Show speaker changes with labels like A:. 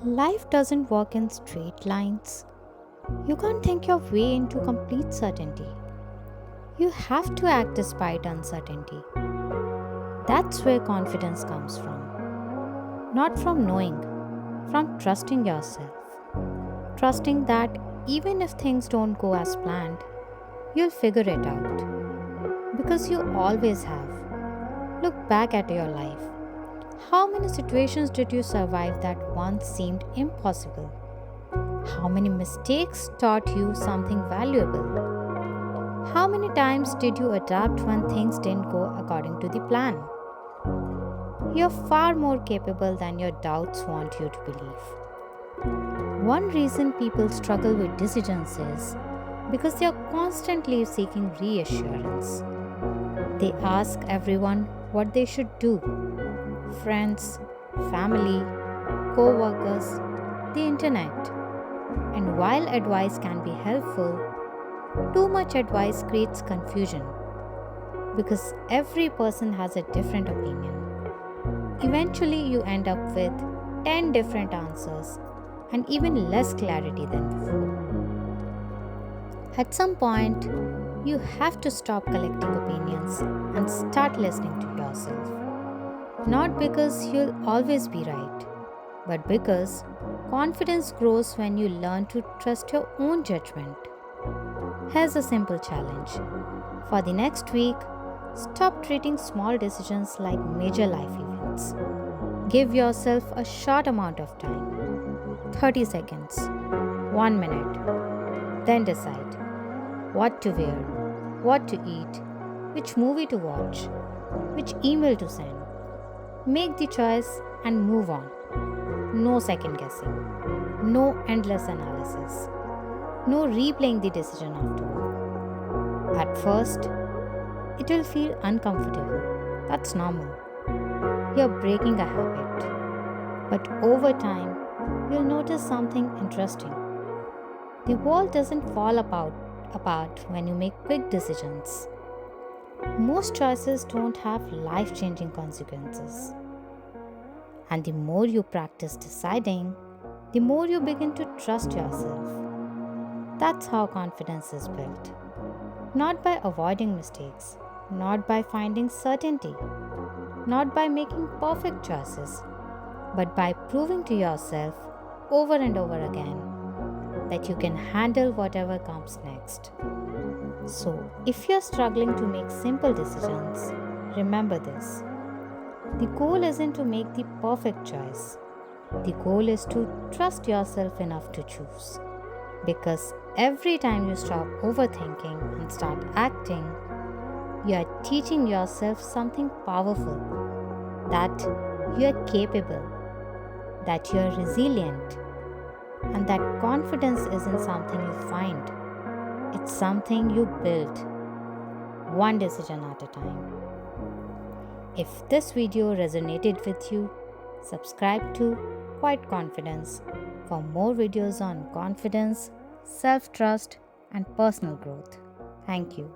A: Life doesn't work in straight lines. You can't think your way into complete certainty. You have to act despite uncertainty. That's where confidence comes from. Not from knowing, from trusting yourself. Trusting that even if things don't go as planned, you'll figure it out. Because you always have. Look back at your life. How many situations did you survive that once seemed impossible? How many mistakes taught you something valuable? How many times did you adapt when things didn't go according to the plan? You're far more capable than your doubts want you to believe. One reason people struggle with decisions is because they are constantly seeking reassurance. They ask everyone what they should do: friends, family, co workers, the internet. And while advice can be helpful, too much advice creates confusion because every person has a different opinion. Eventually, you end up with 10 different answers and even less clarity than before. At some point, you have to stop collecting opinions and start listening to yourself. Not because you'll always be right, but because confidence grows when you learn to trust your own judgment. Here's a simple challenge. For the next week, stop treating small decisions like major life events. Give yourself a short amount of time, 30 seconds, 1 minute. Then decide what to wear, what to eat, which movie to watch, which email to send. Make the choice and move on. No second guessing, no endless analysis, no replaying the decision afterward. At first, it will feel uncomfortable. That's normal. You're breaking a habit. But over time, you'll notice something interesting. The world doesn't fall apart when you make quick decisions. Most choices don't have life changing consequences. And the more you practice deciding, the more you begin to trust yourself. That's how confidence is built. Not by avoiding mistakes, not by finding certainty, not by making perfect choices, but by proving to yourself over and over again that you can handle whatever comes next. So, if you're struggling to make simple decisions, remember this. The goal isn't to make the perfect choice. The goal is to trust yourself enough to choose. Because every time you stop overthinking and start acting, you are teaching yourself something powerful: that you are capable, that you are resilient, and that confidence isn't something you find, it's something you build, one decision at a time. If this video resonated with you, subscribe to Quiet Confidence for more videos on confidence, self trust, and personal growth. Thank you.